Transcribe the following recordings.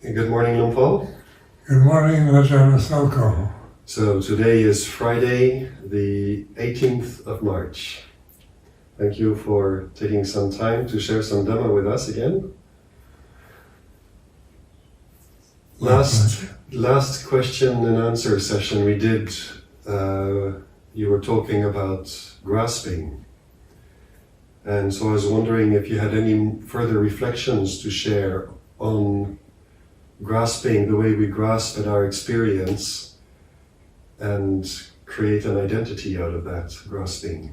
Good morning, Lumpal. Good morning, Ajahn Sumedho. So today is Friday, the 18th of March. Thank you for taking some time to share some Dhamma with us again. Last question and answer session we did, you were talking about grasping. And so I was wondering if you had any further reflections to share on grasping, the way we grasp at our experience and create an identity out of that grasping.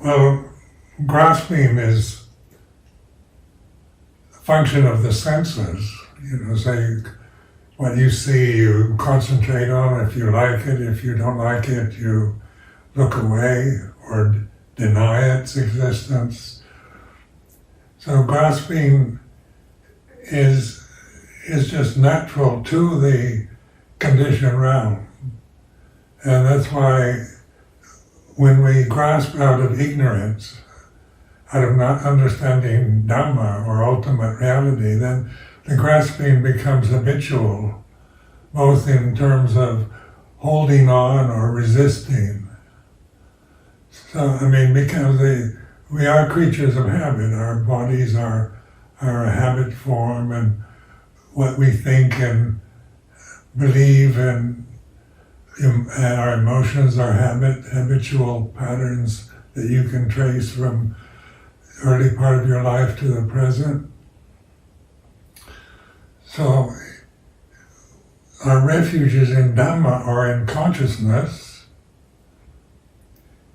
Well, grasping is a function of the senses. Say what you see, you concentrate on. If you like it, if you don't like it, you look away or deny its existence. So grasping is just natural to the conditioned realm. And that's why when we grasp out of ignorance, out of not understanding Dhamma or ultimate reality, then the grasping becomes habitual, both in terms of holding on or resisting. So, because we are creatures of habit, our bodies are a habit form, and what we think and believe and our emotions are habitual patterns that you can trace from the early part of your life to the present. So our refuges in Dhamma are in consciousness,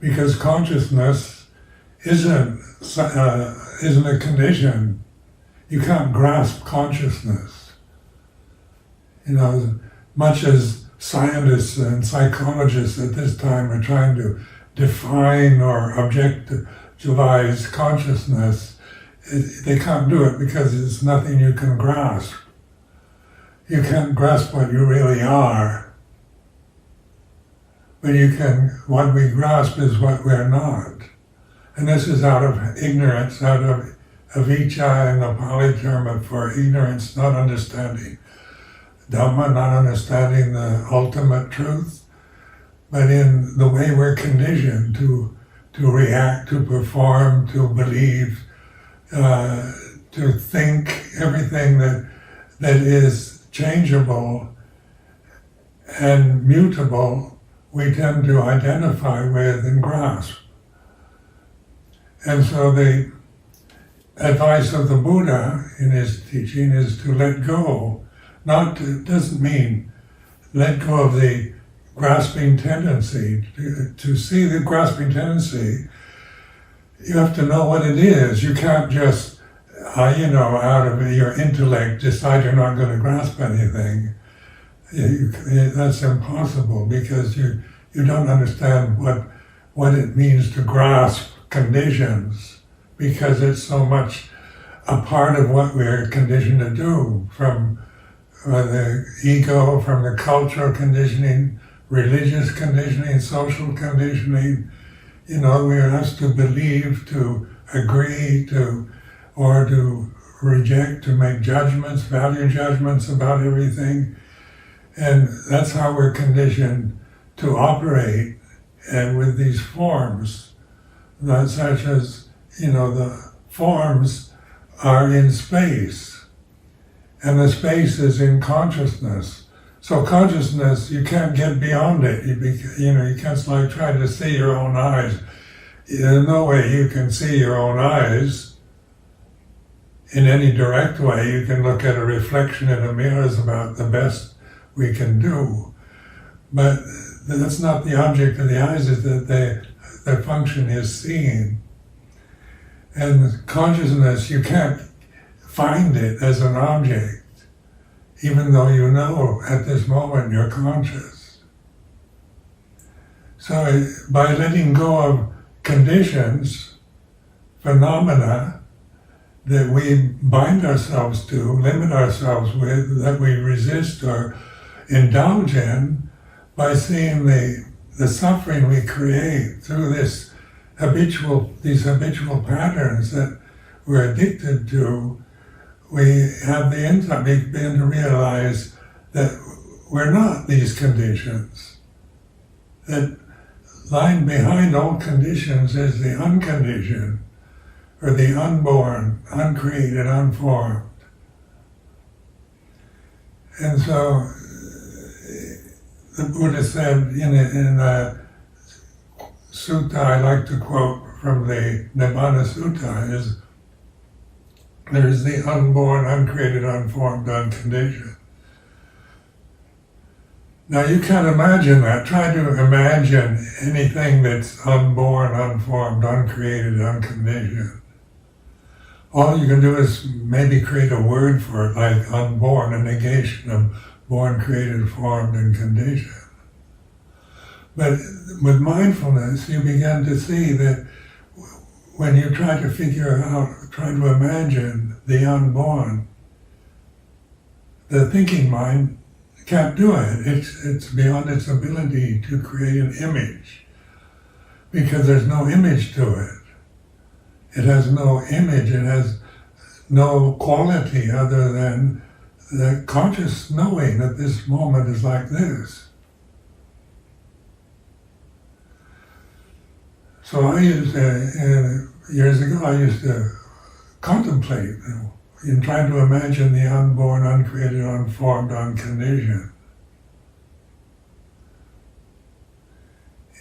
because consciousness isn't a condition. You can't grasp consciousness. Much as scientists and psychologists at this time are trying to define or objectivize consciousness, they can't do it because it's nothing you can grasp. You can't grasp what you really are. But what we grasp is what we're not. And this is out of ignorance, out of avijja, and the Pali term for ignorance, not understanding Dhamma, not understanding the ultimate truth, but in the way we're conditioned to react, to perform, to believe, to think everything that is changeable and mutable, we tend to identify with and grasp. And so the advice of the Buddha in his teaching is to let go. Doesn't mean let go of the grasping tendency. To see the grasping tendency, you have to know what it is. You can't just, out of your intellect decide you're not going to grasp anything. That's impossible, because you don't understand what it means to grasp conditions, because it's so much a part of what we're conditioned to do, from the ego, from the cultural conditioning, religious conditioning, social conditioning. We're asked to believe, to agree, or to reject, to make judgments, value judgments about everything. And that's how we're conditioned to operate, and with these forms, such as, the forms are in space, and the space is in consciousness. So consciousness, you can't get beyond it. You can't try to see your own eyes. There's no way you can see your own eyes in any direct way. You can look at a reflection in a mirror is about the best we can do, but that's not the object of the eyes, is that their function is seeing. And consciousness, you can't find it as an object, even though you know at this moment you're conscious. So by letting go of conditions, phenomena that we bind ourselves to, limit ourselves with, that we resist or indulge in, by seeing the suffering we create through this these habitual patterns that we're addicted to, we have the insight, we begin to realize that we're not these conditions. That lying behind all conditions is the unconditioned, or the unborn, uncreated, unformed. And so the Buddha said in a sutta I like to quote from the Nibbana Sutta is, there is the unborn, uncreated, unformed, unconditioned. Now you can't imagine that. Try to imagine anything that's unborn, unformed, uncreated, unconditioned. All you can do is maybe create a word for it, like unborn, a negation of born, created, formed, and conditioned. But with mindfulness, you begin to see that when you try to figure out, try to imagine the unborn, the thinking mind can't do it. It's beyond its ability to create an image, because there's no image to it. It has no image, it has no quality other than the conscious knowing that this moment is like this. So I used years ago, I used to contemplate and try to imagine the unborn, uncreated, unformed, unconditioned.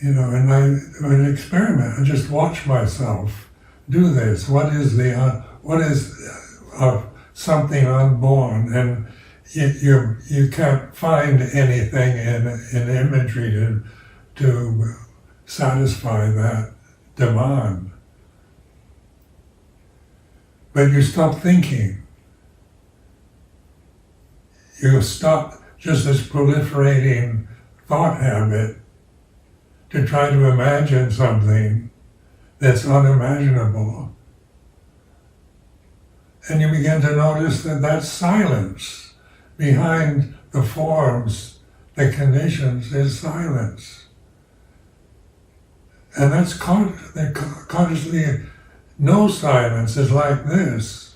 And I would experiment. I just watch myself do this. What is something unborn? And you can't find anything in imagery to satisfy that demand. But you stop thinking. You stop just this proliferating thought habit to try to imagine something that's unimaginable. And you begin to notice that that's silence. Behind the forms, the conditions, is silence. And that's consciously, no silence is like this.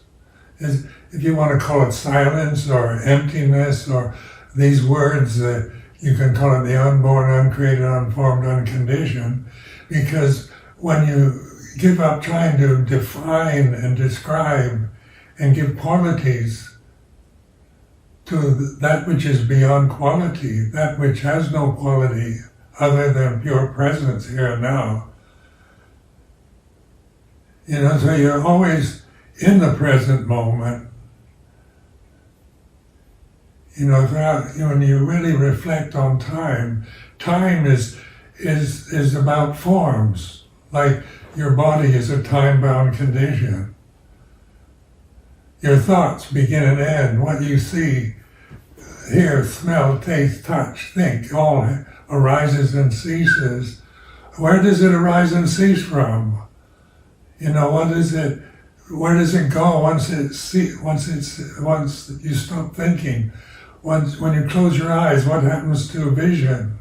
If you want to call it silence or emptiness or these words, you can call it the unborn, uncreated, unformed, unconditioned, because when you give up trying to define and describe and give qualities to that which is beyond quality, that which has no quality other than pure presence here and now. So you're always in the present moment. When you really reflect on time is about forms. Like your body is a time-bound condition. Your thoughts begin and end. What you see, hear, smell, taste, touch, think, all arises and ceases. Where does it arise and cease from? What is it? Where does it go once you stop thinking? When you close your eyes, what happens to vision?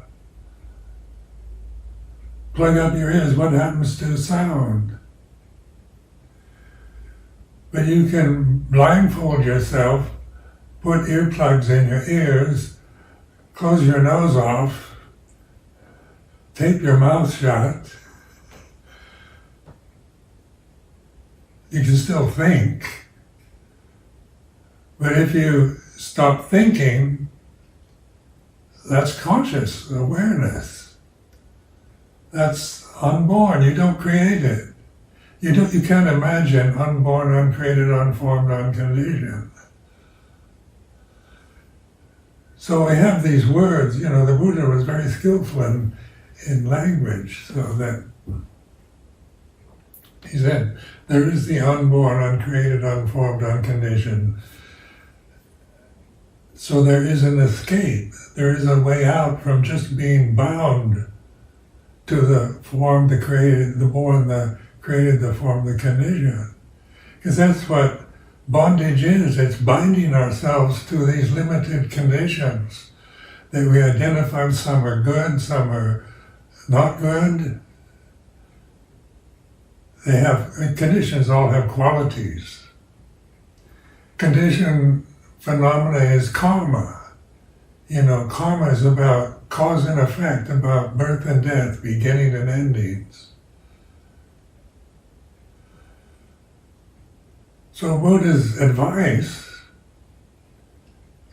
Plug up your ears, what happens to sound? But you can blindfold yourself, put earplugs in your ears, close your nose off, tape your mouth shut. You can still think. But if you stop thinking, that's conscious awareness. That's unborn. You don't create it. You can't imagine unborn, uncreated, unformed, unconditioned. So we have these words. The Buddha was very skillful in language, so that he said, there is the unborn, uncreated, unformed, unconditioned. So there is an escape. There is a way out from just being bound to the form, the created, the born, the created, the form, the conditioned. Because that's what bondage is. It's binding ourselves to these limited conditions that we identify. Some are good, some are not good. conditions all have qualities. Condition phenomena is karma. Karma is about cause and effect, about birth and death, beginning and endings. So Buddha's advice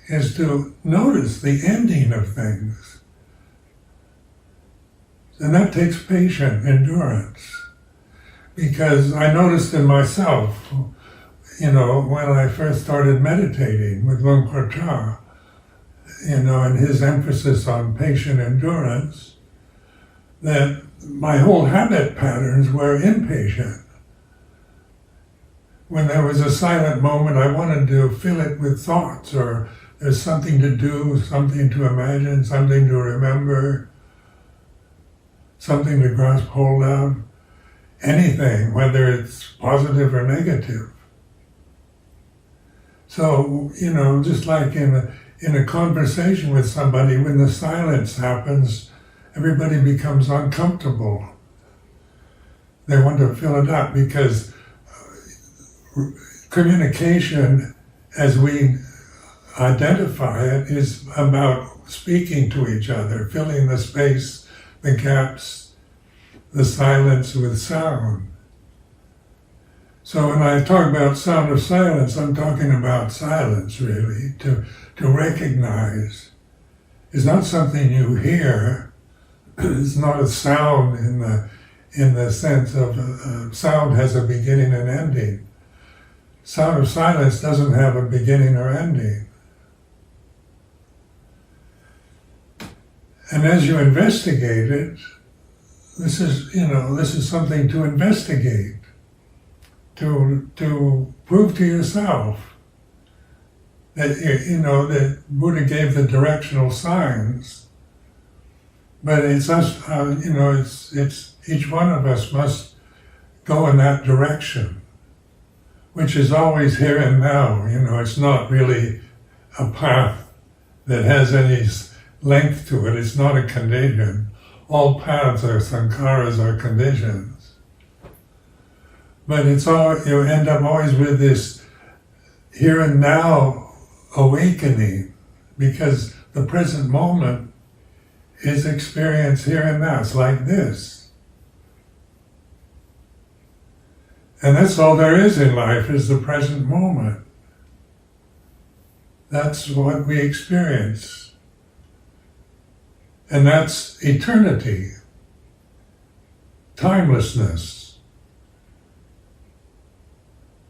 is to notice the ending of things. And that takes patient endurance. Because I noticed in myself, when I first started meditating with Luang Por Chah, and his emphasis on patient endurance, that my whole habit patterns were impatient. When there was a silent moment, I wanted to fill it with thoughts, or there's something to do, something to imagine, something to remember, something to grasp hold of, anything, whether it's positive or negative. So, just like in a conversation with somebody, when the silence happens, everybody becomes uncomfortable. They want to fill it up because communication, as we identify it, is about speaking to each other, filling the space, the gaps, the silence with sound. So when I talk about sound of silence, I'm talking about silence, really, to recognize. It's not something you hear. It's not a sound in the sense of sound has a beginning and ending. Sound of silence doesn't have a beginning or ending. And as you investigate it, this is something to investigate, to prove to yourself that that Buddha gave the directional signs, but it's us. It's each one of us must go in that direction, which is always here and now. It's not really a path that has any length to it. It's not a condition. All paths are sankharas, are conditions. But it's all, you end up always with this here and now awakening, because the present moment is experience here and now. It's like this. And that's all there is in life, is the present moment. That's what we experience. And that's eternity, timelessness.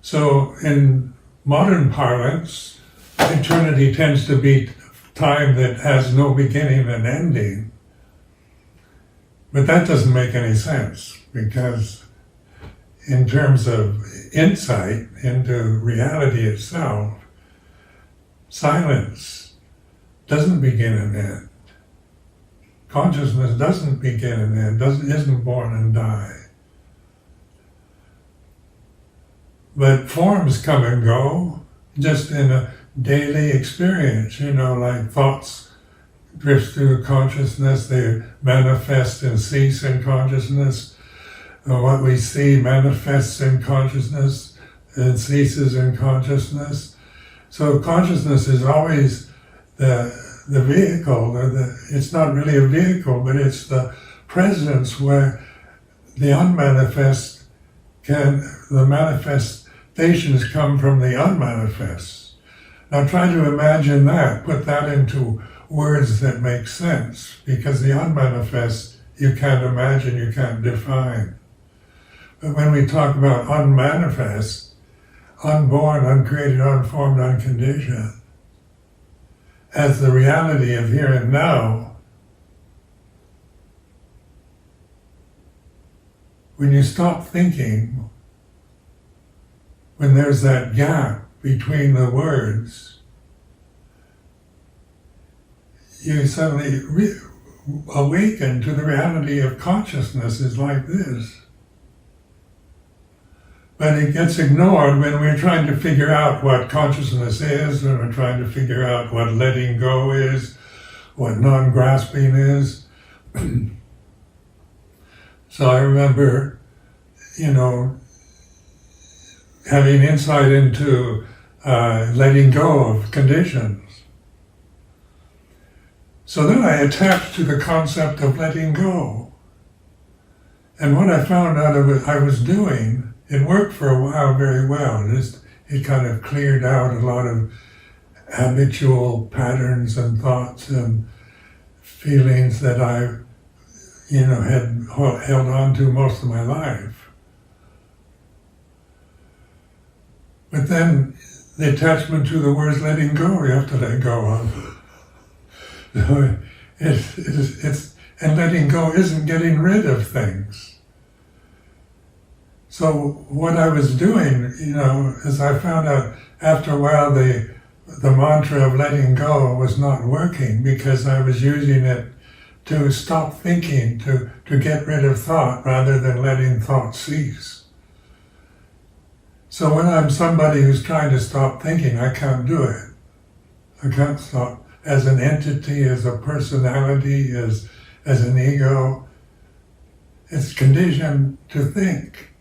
So in modern parlance, eternity tends to be time that has no beginning and ending. But that doesn't make any sense, because in terms of insight into reality itself, silence doesn't begin and end. Consciousness doesn't begin and end, isn't born and die. But forms come and go, just in a daily experience, like thoughts drift through consciousness, they manifest and cease in consciousness. What we see manifests in consciousness and ceases in consciousness. So consciousness is always the vehicle, it's not really a vehicle, but it's the presence where the unmanifest the manifestations come from the unmanifest. Now try to imagine that, put that into words that make sense, because the unmanifest you can't imagine, you can't define. But when we talk about unmanifest, unborn, uncreated, unformed, unconditioned, as the reality of here and now, when you stop thinking, when there's that gap between the words, you suddenly awaken to the reality of consciousness is like this. But it gets ignored when we're trying to figure out what consciousness is, when we're trying to figure out what letting go is, what non-grasping is. So I remember, having insight into letting go of conditions. So then I attached to the concept of letting go. And what I found out of it I was doing, it worked for a while very well. It kind of cleared out a lot of habitual patterns and thoughts and feelings that I, had held on to most of my life. But then the attachment to the words letting go, you have to let go of. So and letting go isn't getting rid of things. So what I was doing, is I found out after a while the mantra of letting go was not working because I was using it to stop thinking, to get rid of thought rather than letting thought cease. So when I'm somebody who's trying to stop thinking, I can't do it. I can't stop. As an entity, as a personality, as an ego, it's conditioned to think.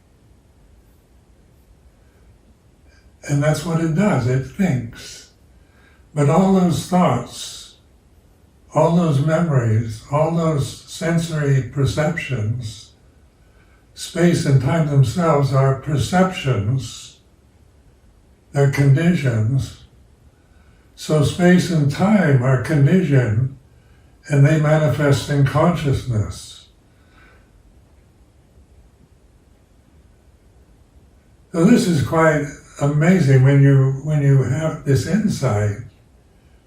And that's what it does, it thinks. But all those thoughts, all those memories, all those sensory perceptions, space and time themselves are perceptions, they're conditions. So space and time are conditioned and they manifest in consciousness. So this is quite amazing when you have this insight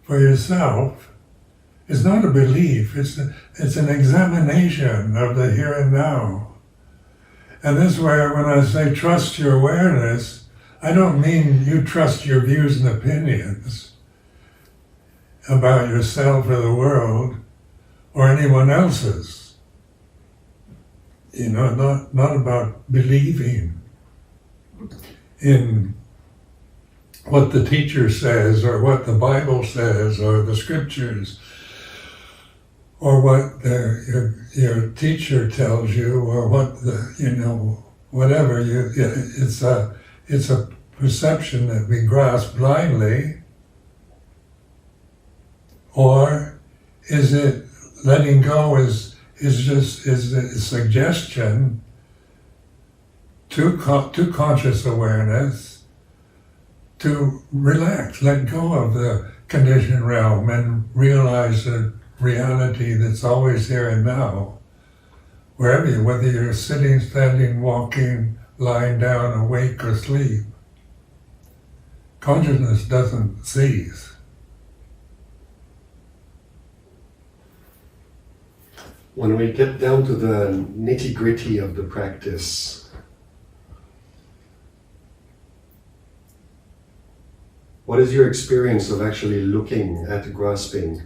for yourself. It's not a belief, it's an examination of the here and now. And this is where when I say trust your awareness, I don't mean you trust your views and opinions about yourself or the world or anyone else's. Not about believing in what the teacher says or what the Bible says or the scriptures or what your teacher tells you or what whatever it's a perception that we grasp blindly. Or is it letting go is a suggestion to conscious awareness to relax, let go of the conditioned realm and realize the reality that's always here and now, whether you're sitting, standing, walking, lying down, awake or asleep. Consciousness doesn't cease. When we get down to the nitty-gritty of the practice, what is your experience of actually looking at grasping?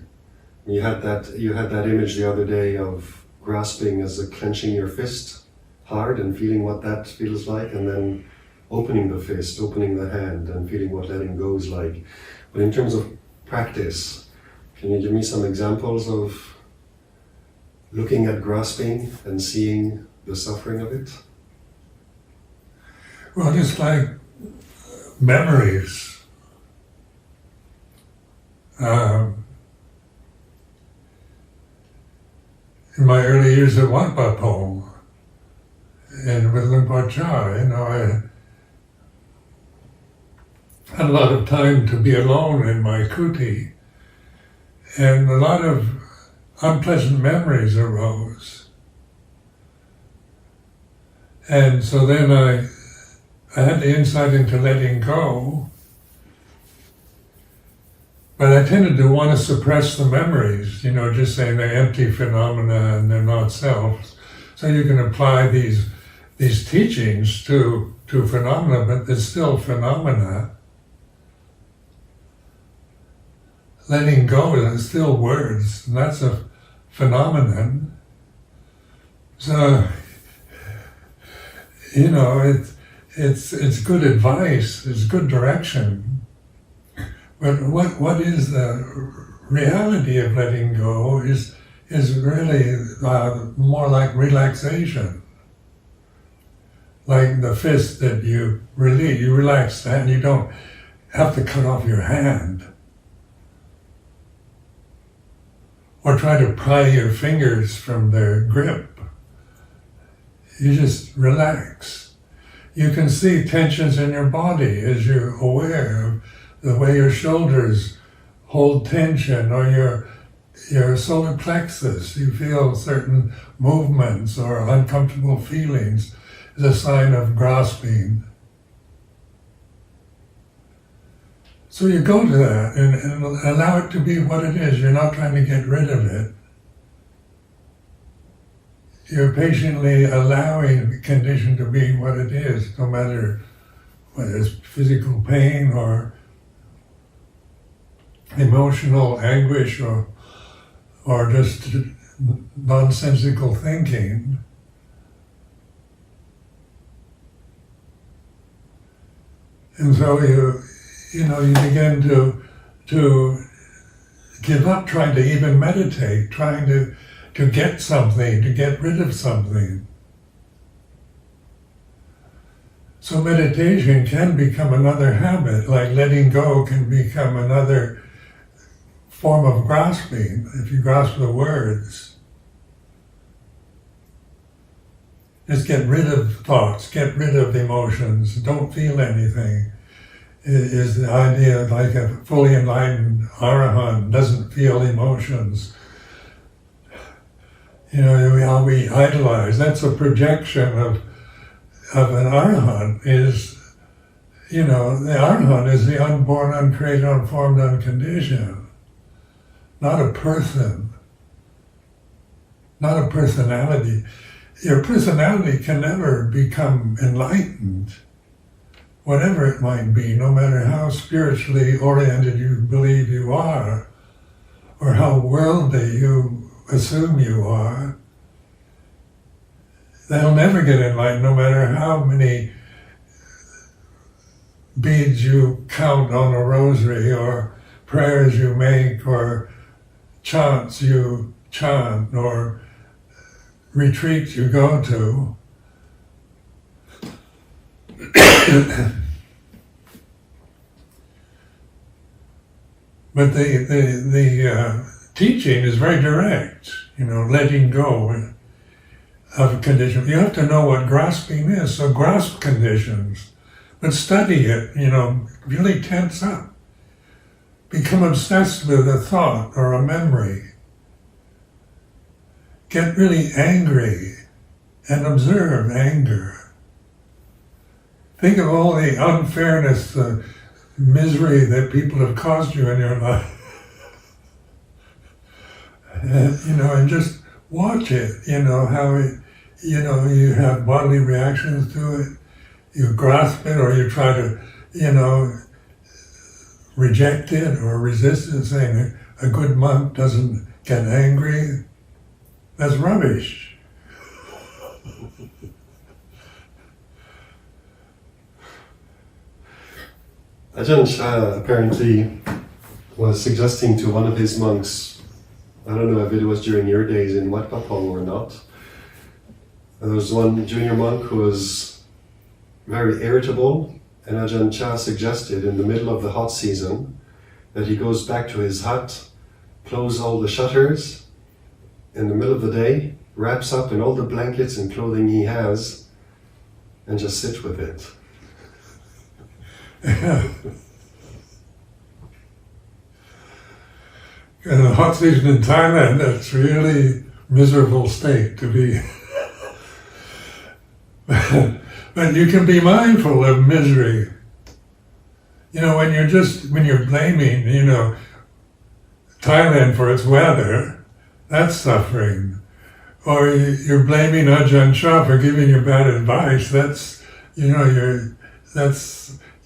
You had that image the other day of grasping as a clenching your fist hard and feeling what that feels like, and then opening the fist, opening the hand, and feeling what letting go is like. But in terms of practice, can you give me some examples of looking at grasping and seeing the suffering of it? Well, just like memories. In my early years at Wat Pah Po and with Luang Por Chah, I had a lot of time to be alone in my kuti, and a lot of unpleasant memories arose. And so then I had the insight into letting go, but I tended to want to suppress the memories, just saying they're empty phenomena and they're not self. So you can apply these teachings to phenomena, but they're still phenomena. Letting go is still words, and that's a phenomenon. So, it's good advice, it's good direction. But what is the reality of letting go is really more like relaxation. like the fist that you release. You relax that, and you don't have to cut off your hand or try to pry your fingers from their grip. You just relax. You can see tensions in your body as you're aware of the way your shoulders hold tension, or your solar plexus. You feel certain movements or uncomfortable feelings is a sign of grasping. So you go to that and allow it to be what it is. You're not trying to get rid of it. You're patiently allowing the condition to be what it is, no matter whether it's physical pain or emotional anguish or just nonsensical thinking. And so you begin to give up trying to even meditate, trying to get something, to get rid of something. So meditation can become another habit, like letting go can become another form of grasping, if you grasp the words. Just get rid of thoughts, get rid of emotions, don't feel anything. Is the idea, like a fully enlightened arahant doesn't feel emotions. How we idolize, that's a projection of an arahant is, the arahant is the unborn, uncreated, unformed, unconditioned. Not a person, not a personality. Your personality can never become enlightened, whatever it might be, no matter how spiritually oriented you believe you are, or how worldly you assume you are. That'll never get enlightened, no matter how many beads you count on a rosary, or prayers you make, or chants you chant, or retreats you go to. But the teaching is very direct, letting go of conditions. You have to know what grasping is, so grasp conditions, but study it, really tense up. Become obsessed with a thought or a memory. Get really angry and observe anger. Think of all the unfairness, the misery that people have caused you in your life. And just watch it, how it, you have bodily reactions to it, you grasp it, or you try to, reject it or resist it, saying a good monk doesn't get angry. That's rubbish. Ajahn Chah apparently was suggesting to one of his monks, I don't know if it was during your days in Wat Pah Pong or not, there was one junior monk who was very irritable, and Ajahn Chah suggested in the middle of the hot season that he goes back to his hut, close all the shutters in the middle of the day, wraps up in all the blankets and clothing he has, and just sit with it. In the hot season in Thailand, that's really miserable state to be. But you can be mindful of misery. When you're blaming, Thailand for its weather, that's suffering. Or you're blaming Ajahn Chah for giving you bad advice, that's,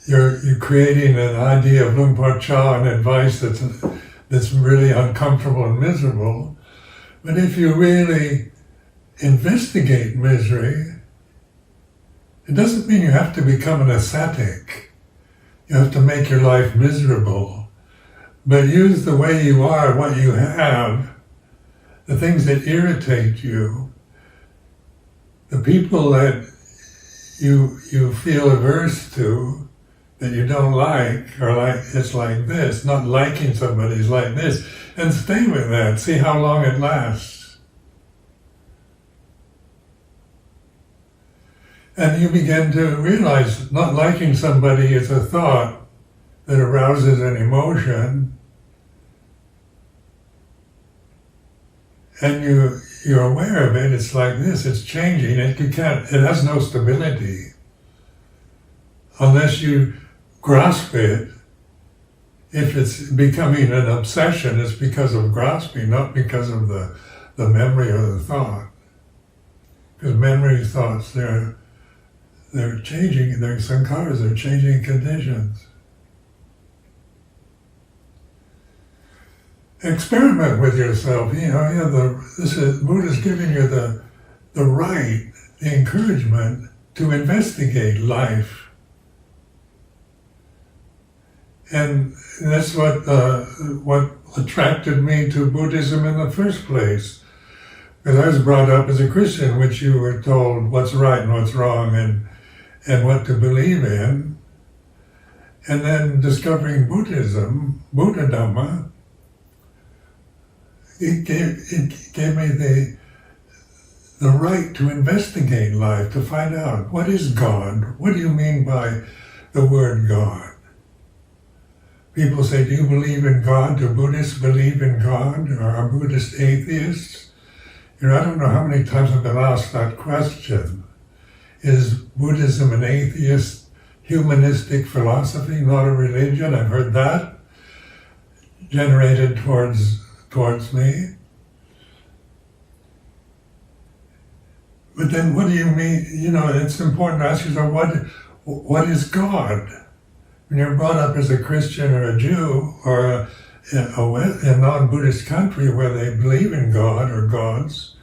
you're creating an idea of Luang Por Chah and advice that's really uncomfortable and miserable. But if you really investigate misery, it doesn't mean you have to become an ascetic. You have to make your life miserable. But use the way you are, what you have, the things that irritate you, the people that you feel averse to, that you don't like, or like it's like this, not liking somebody is like this, and stay with that, see how long it lasts. And you begin to realize not liking somebody is a thought that arouses an emotion, and you're aware of it, it's like this, it's changing, it has no stability. Unless you grasp it, if it's becoming an obsession, it's because of grasping, not because of the memory or the thought. Because memory thoughts, they're changing, they're sankharas, they're changing conditions. Experiment with yourself. Buddha's giving you the right, the encouragement to investigate life. And that's what attracted me to Buddhism in the first place. Because I was brought up as a Christian, which you were told what's right and what's wrong and what to believe in. And then discovering Buddhism, Buddha Dhamma, it gave me the right to investigate life, to find out what is God? What do you mean by the word God? People say, do you believe in God? Do Buddhists believe in God? Or are Buddhists atheists? I don't know how many times I've been asked that question. Is Buddhism an atheist, humanistic philosophy, not a religion? I've heard that generated towards me. But then what do you mean? It's important to ask yourself, what is God? When you're brought up as a Christian or a Jew or a non-Buddhist country where they believe in God or gods,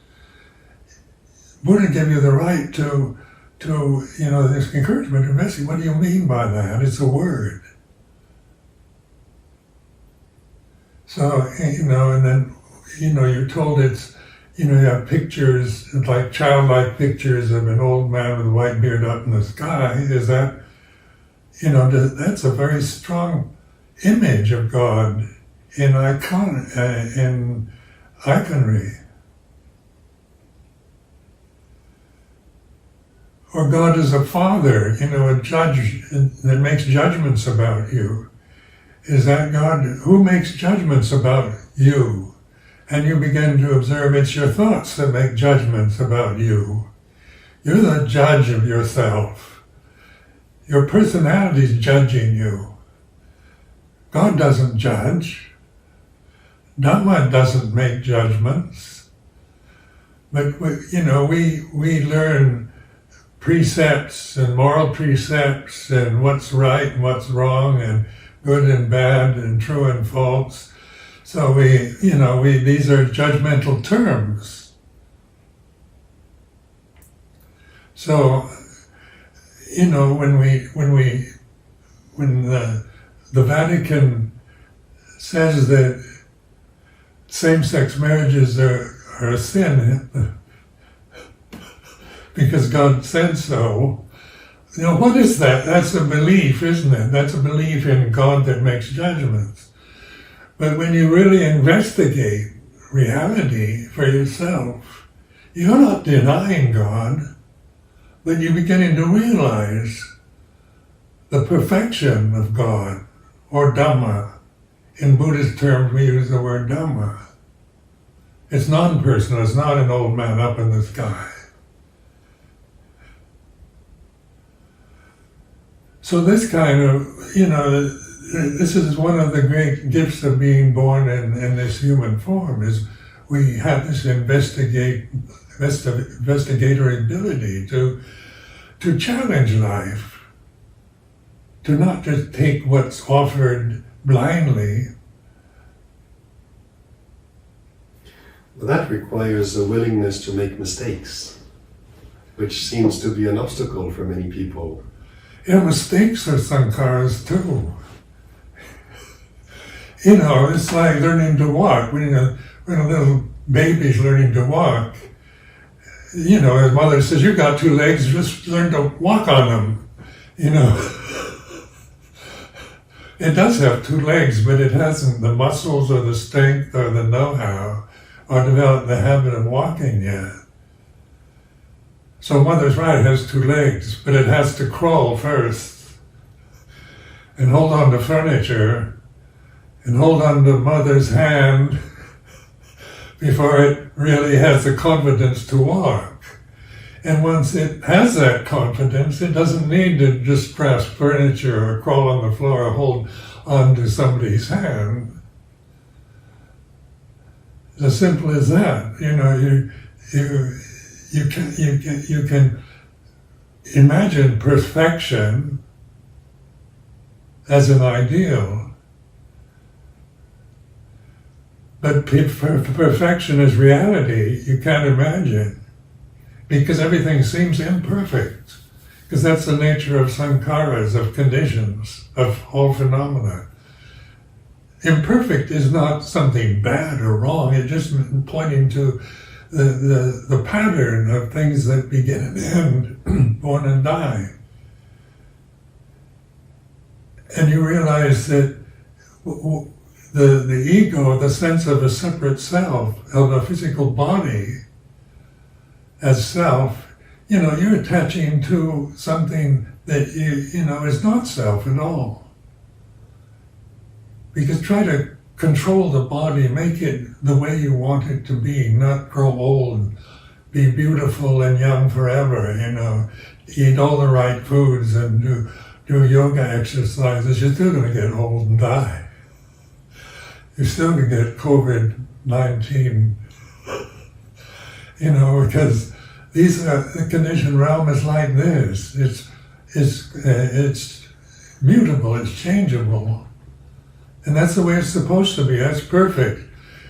Buddha gave you the right to this encouragement to investigate. What do you mean by that? It's a word. So, and then, you're told it's, you have pictures, like childlike pictures of an old man with a white beard up in the sky. Is that, that's a very strong image of God in iconry. Or God is a father, a judge that makes judgments about you. Is that God? Who makes judgments about you? And you begin to observe it's your thoughts that make judgments about you. You're the judge of yourself. Your personality is judging you. God doesn't judge. Dhamma doesn't make judgments. But we learn precepts and moral precepts and what's right and what's wrong and good and bad and true and false. So these are judgmental terms. So, when the Vatican says that same-sex marriages are a sin because God said so, what is that? That's a belief, isn't it? That's a belief in God that makes judgments. But when you really investigate reality for yourself, you're not denying God, but you're beginning to realize the perfection of God, or Dhamma. In Buddhist terms, we use the word Dhamma. It's non-personal, it's not an old man up in the sky. So this kind of, this is one of the great gifts of being born in this human form, is we have this investigatory ability to challenge life, to not just take what's offered blindly. Well, that requires a willingness to make mistakes, which seems to be an obstacle for many people. Yeah, mistakes are sankharas too. It's like learning to walk. When a little baby's learning to walk, his mother says, "You've got 2 legs, just learn to walk on them." It does have 2 legs, but it hasn't the muscles or the strength or the know-how or developed the habit of walking yet. So mother's right, it has 2 legs, but it has to crawl first and hold on to furniture and hold on to mother's hand before it really has the confidence to walk. And once it has that confidence, it doesn't need to just grasp furniture or crawl on the floor or hold on to somebody's hand. It's as simple as that. You can imagine perfection as an ideal. But perfection is reality you can't imagine, because everything seems imperfect, because that's the nature of sankharas, of conditions, of all phenomena. Imperfect is not something bad or wrong, it's just pointing to the pattern of things that begin and end, born and die. And you realize that the ego, the sense of a separate self, of a physical body as self, you're attaching to something that is not self at all. Because try to control the body, make it the way you want it to be, not grow old and be beautiful and young forever, eat all the right foods and do yoga exercises. You're still going to get old and die. You're still going to get COVID-19, because the conditioned realm is like this. It's mutable, it's changeable. And that's the way it's supposed to be. That's perfect.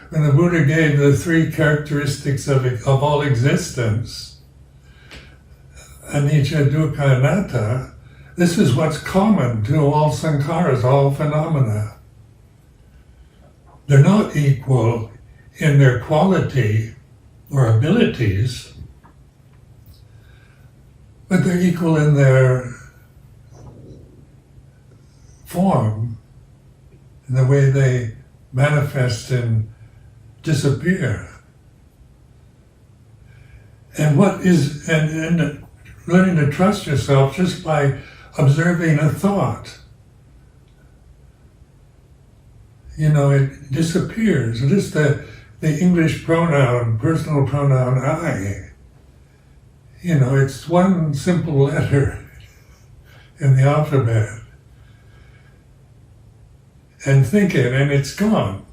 When the Buddha gave the 3 characteristics of all existence, anicca, dukkha, anatta, this is what's common to all sankharas, all phenomena. They're not equal in their quality or abilities, but they're equal in their form, in the way they manifest and disappear. And and learning to trust yourself just by observing a thought. It disappears. Just the English pronoun, personal pronoun I. It's one simple letter in the alphabet. And think it, and it's gone.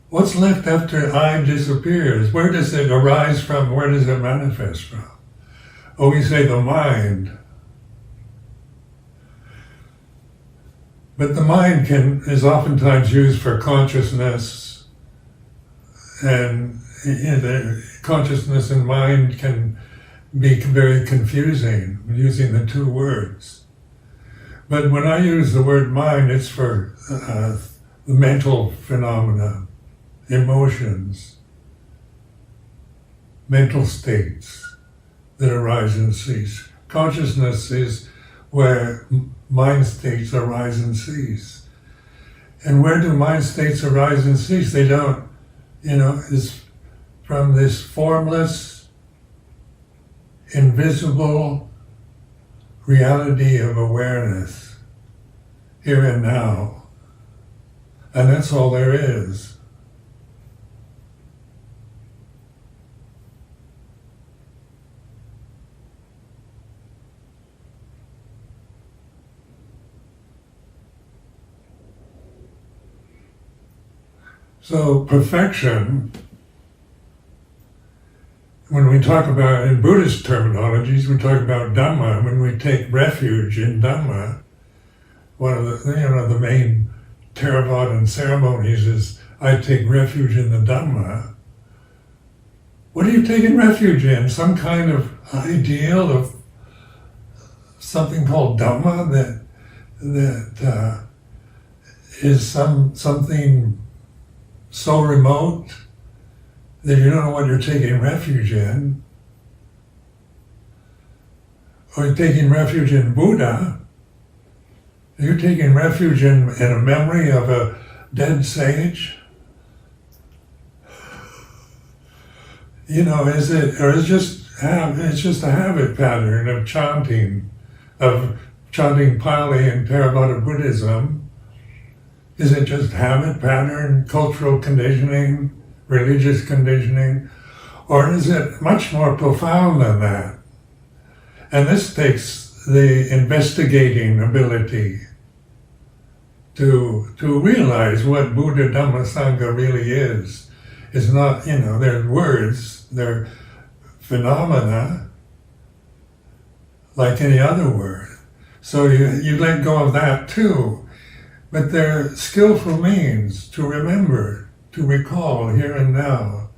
What's left after I disappears? Where does it arise from? Where does it manifest from? We say the mind. But the mind is oftentimes used for consciousness, and the consciousness and mind can be very confusing, using the 2 words. But when I use the word mind, it's for the mental phenomena, emotions, mental states that arise and cease. Consciousness is where mind states arise and cease. And where do mind states arise and cease? They don't, is from this formless, invisible reality of awareness, here and now. And that's all there is. So perfection, when we talk about, in Buddhist terminologies, we talk about Dhamma. When we take refuge in Dhamma, one of the main Theravadan ceremonies is, I take refuge in the Dhamma. What are you taking refuge in? Some kind of ideal of something called Dhamma that is something so remote that you don't know what you're taking refuge in, or you're taking refuge in Buddha, you're taking refuge in a memory of a dead sage. You know, is it, or is it's just a habit pattern of chanting Pali and Theravada Buddhism? Is it just habit pattern, cultural conditioning, religious conditioning, or is it much more profound than that? And this takes the investigating ability to realize what Buddha Dhamma Sangha really is. It's not, you know, they're words, they're phenomena like any other word. So you let go of that too. But they're skillful means to remember, to recall here and now.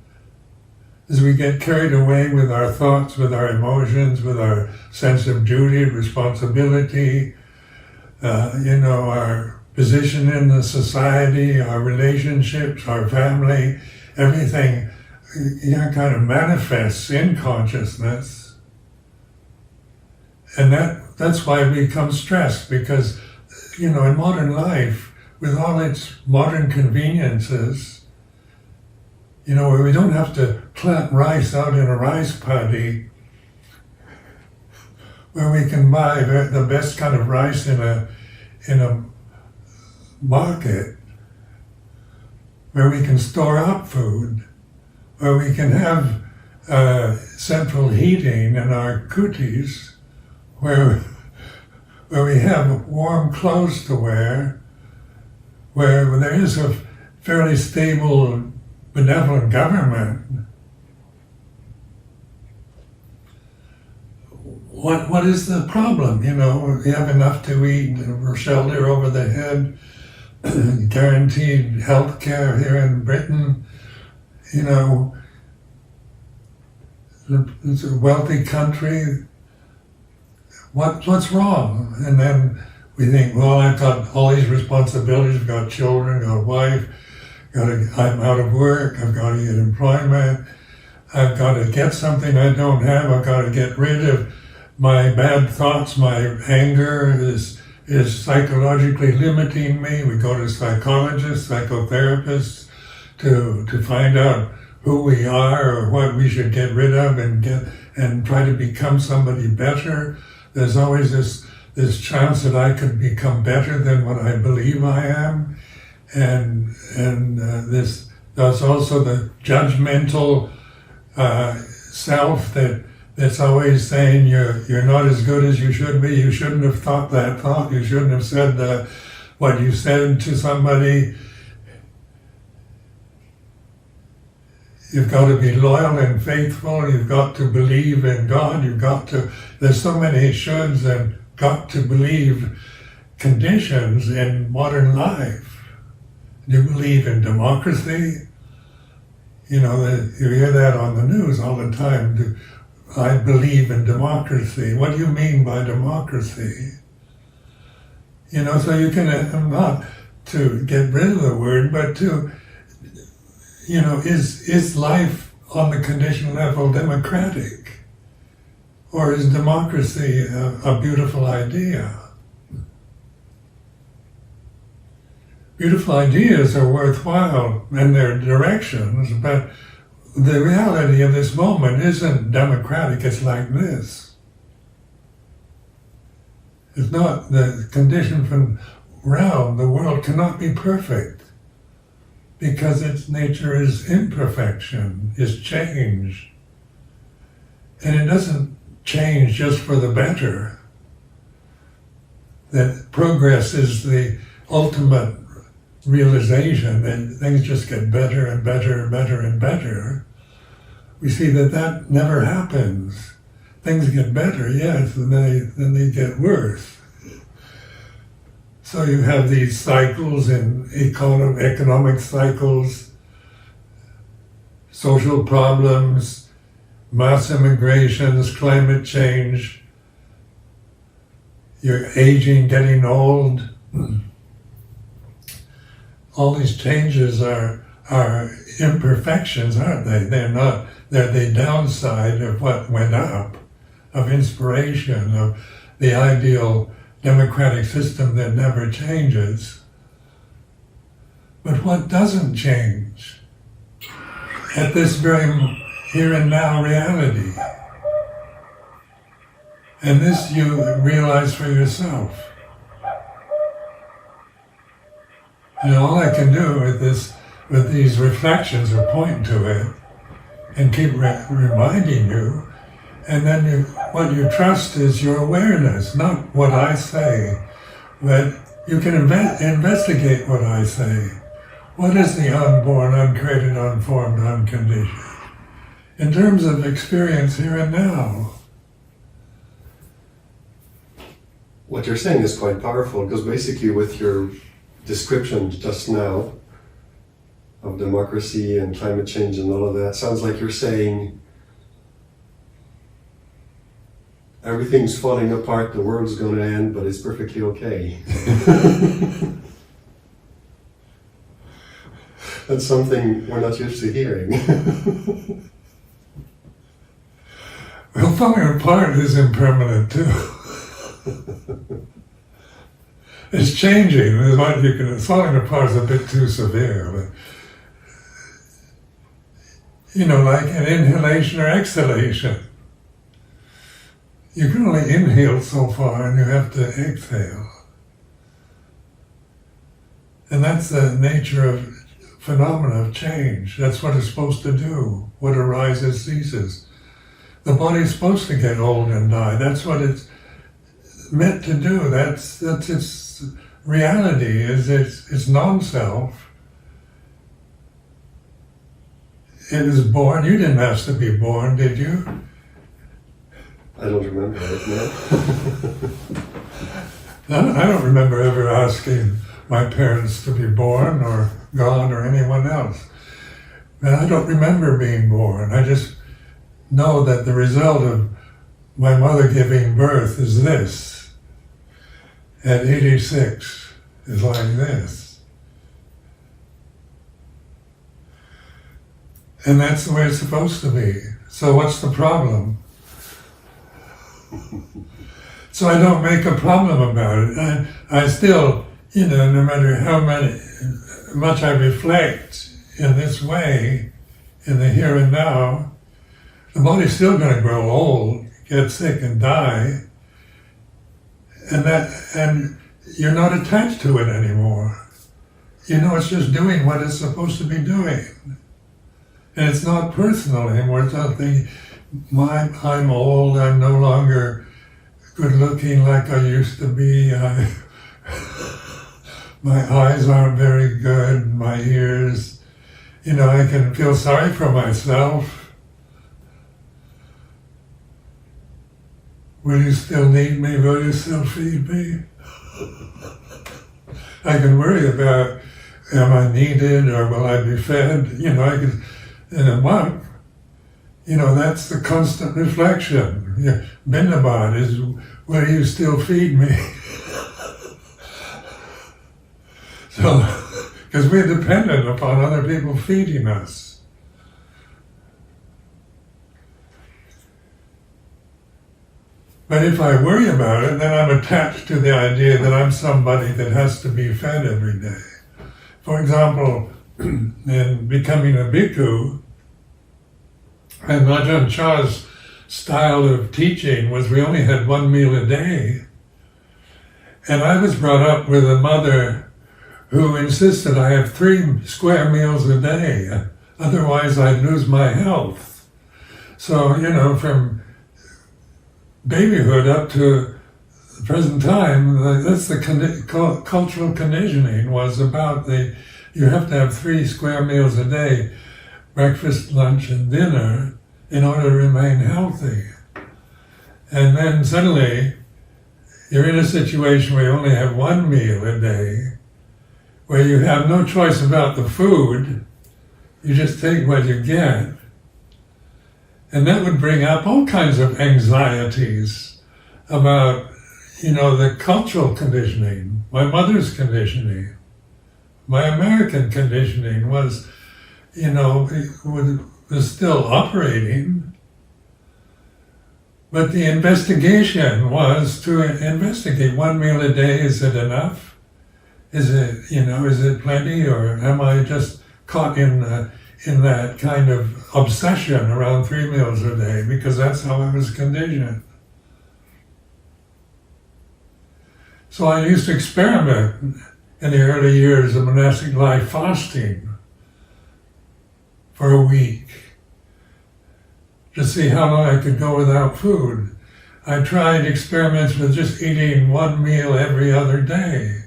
As we get carried away with our thoughts, with our emotions, with our sense of duty, responsibility, our position in the society, our relationships, our family, everything kind of manifests in consciousness. And that's why we become stressed, because, in modern life, with all its modern conveniences, where we don't have to plant rice out in a rice paddy, where we can buy the best kind of rice in a market, where we can store up food, where we can have central heating in our kutis, where we have warm clothes to wear, where there is a fairly stable, benevolent government. What is the problem? We have enough to eat, shelter over the head, guaranteed health care here in Britain. It's a wealthy country. What's wrong? And then we think, well, I've got all these responsibilities. I've got children, I've got a wife, I'm out of work, I've got to get employment, I've got to get something I don't have, I've got to get rid of my bad thoughts, my anger is psychologically limiting me. We go to psychologists, psychotherapists to find out who we are or what we should get rid of and try to become somebody better. There's always this chance that I could become better than what I believe I am, and there's also the judgmental self that's always saying you're not as good as you should be. You shouldn't have thought that thought. You shouldn't have said what you said to somebody. You've got to be loyal and faithful. You've got to believe in God. There's so many shoulds and got to believe conditions in modern life. Do you believe in democracy? You hear that on the news all the time. I believe in democracy. What do you mean by democracy? So you can, not to get rid of the word, but to, is life on the conditioned level democratic? Or is democracy a beautiful idea? Beautiful ideas are worthwhile in their directions, but the reality of this moment isn't democratic, it's like this. It's not the condition from realm. The world cannot be perfect because its nature is imperfection, is change. And it doesn't change just for the better. That progress is the ultimate realization that things just get better and better and better and better. We see that never happens. Things get better, yes, and then they get worse. So you have these cycles in economic cycles, social problems, mass immigrations, climate change, you're aging, getting old. All these changes are are imperfections, aren't they? They're the downside of what went up, of inspiration, of the ideal democratic system that never changes. But what doesn't change at this very here and now reality? And this you realize for yourself. And all I can do with these reflections is point to it and keep reminding you. And then what you trust is your awareness, not what I say. But you can investigate what I say. What is the unborn, uncreated, unformed, unconditioned? In terms of experience here and now. What you're saying is quite powerful, because basically with your description just now of democracy and climate change and all of that, sounds like you're saying everything's falling apart, the world's going to end, but it's perfectly okay. That's something we're not used to hearing. Well, falling apart is impermanent too. It's changing. Falling apart is a bit too severe, but like an inhalation or exhalation. You can only inhale so far, and you have to exhale. And that's the nature of phenomena of change. That's what it's supposed to do. What arises ceases. The body's supposed to get old and die. That's what it's meant to do. That's its reality. It's non-self. It was born. You didn't ask to be born, did you? I don't remember it now. I don't remember ever asking my parents to be born or God or anyone else. And I don't remember being born. I just know that the result of my mother giving birth is this. At 86 is like this. And that's the way it's supposed to be. So what's the problem? So I don't make a problem about it. I still, no matter how much I reflect in this way, in the here and now, the body's still going to grow old, get sick and die, and you're not attached to it anymore. It's just doing what it's supposed to be doing. And it's not personal anymore. It's not thinking, I'm old, I'm no longer good looking like I used to be, my eyes aren't very good, my ears, I can feel sorry for myself. Will you still need me? Will you still feed me? I can worry about, am I needed or will I be fed? I can, in a month, that's the constant reflection. Bindabad is, will you still feed me? So, because we're dependent upon other people feeding us. But if I worry about it, then I'm attached to the idea that I'm somebody that has to be fed every day. For example, in becoming a bhikkhu, and Ajahn Chah's style of teaching was we only had one meal a day. And I was brought up with a mother who insisted I have 3 square meals a day, otherwise I'd lose my health. So, from babyhood up to the present time, that's the cultural conditioning was about you have to have 3 square meals a day, breakfast, lunch, and dinner, in order to remain healthy. And then suddenly, you're in a situation where you only have 1 meal a day, where you have no choice about the food, you just take what you get. And that would bring up all kinds of anxieties about, the cultural conditioning. My mother's conditioning, my American conditioning was was still operating. But the investigation was to investigate, 1 meal a day, is it enough? Is it plenty, or am I just caught in that kind of obsession around 3 meals a day, because that's how I was conditioned. So I used to experiment in the early years of monastic life, fasting for a week to see how long I could go without food. I tried experiments with just eating 1 meal every other day.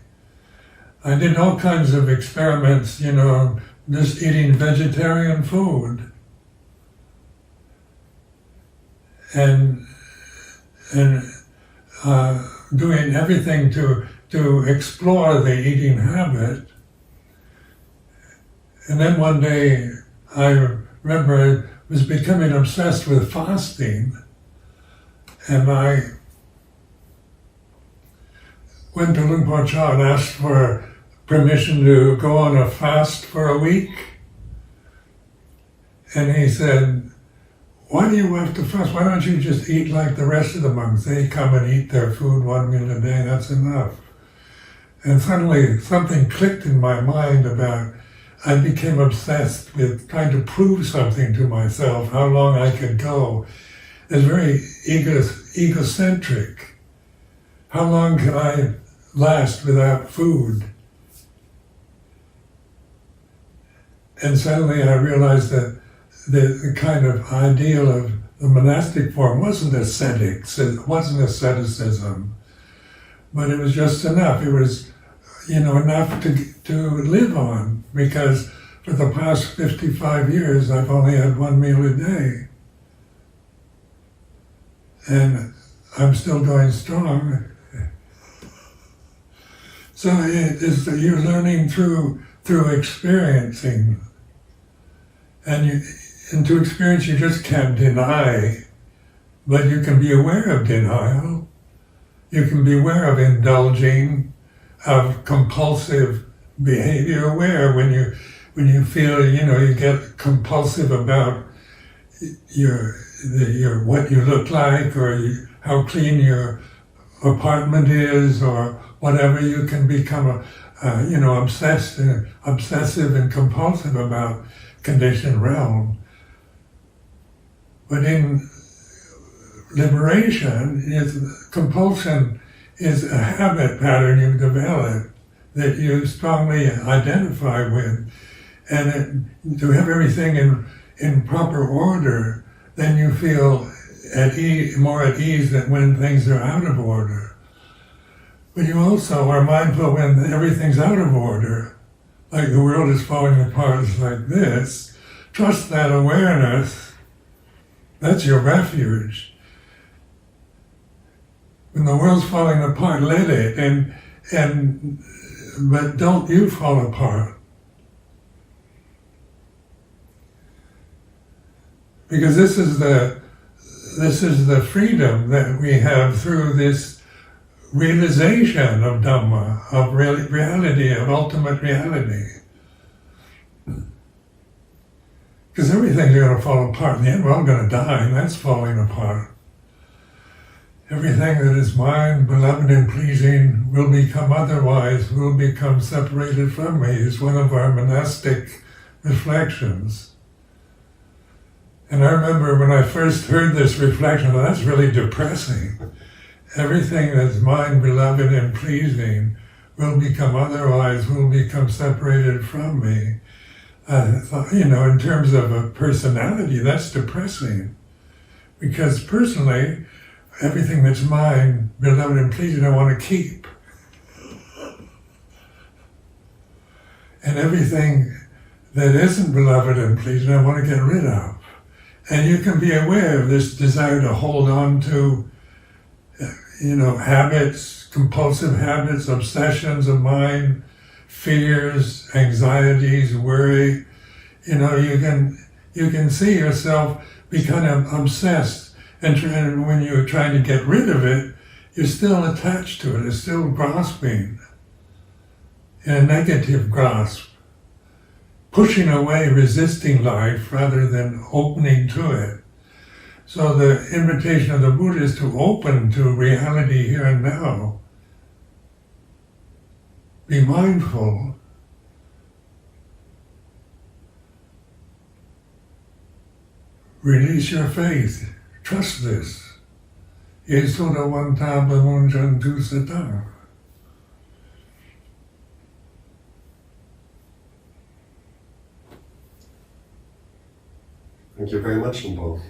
I did all kinds of experiments, just eating vegetarian food. And doing everything to explore the eating habit. And then one day, I remember I was becoming obsessed with fasting, and I went to Luang Por Chah and asked for permission to go on a fast for a week. And he said, "Why do you have to fast? Why don't you just eat like the rest of the monks? They come and eat their food 1 meal a day, that's enough." And suddenly something clicked in my mind about, I became obsessed with trying to prove something to myself, how long I could go. It's very egocentric. How long can I last without food? And suddenly I realized that the kind of ideal of the monastic form wasn't ascetics, it wasn't asceticism, but it was just enough. It was, enough to live on, because for the past 55 years I've only had 1 meal a day. And I'm still going strong. So you're learning through experiencing. And to experience, you just can't deny, but you can be aware of denial. You can be aware of indulging, of compulsive behavior. Aware when you feel, you get compulsive about your what you look like, or how clean your apartment is, or whatever. You can become obsessive and compulsive about conditioned realm. But in liberation, compulsion is a habit pattern you've developed that you strongly identify with. And to have everything in proper order, then you feel more at ease than when things are out of order. But you also are mindful when everything's out of order, like the world is falling apart, it's like this. Trust that awareness. That's your refuge. When the world's falling apart, let it, but don't you fall apart. Because this is the freedom that we have through this realization of Dhamma, of reality, of ultimate reality. Because everything's going to fall apart. In the end, we're all going to die, and that's falling apart. Everything that is mine, beloved and pleasing, will become otherwise, will become separated from me, is one of our monastic reflections. And I remember when I first heard this reflection, that's really depressing. Everything that's mine, beloved and pleasing, will become otherwise, will become separated from me. I thought, in terms of a personality, that's depressing. Because personally, everything that's mine, beloved and pleasing, I want to keep. And everything that isn't beloved and pleasing, I want to get rid of. And you can be aware of this desire to hold on to, habits, compulsive habits, obsessions of mind, fears, anxieties, worry. You can see yourself become obsessed. And when you're trying to get rid of it, you're still attached to it, you're still grasping in a negative grasp, pushing away, resisting life rather than opening to it. So the invitation of the Buddha is to open to reality here and now. Be mindful. Release your faith. Trust this. Yesuda wanta bamunjan tu satang. Thank you very much, Paul.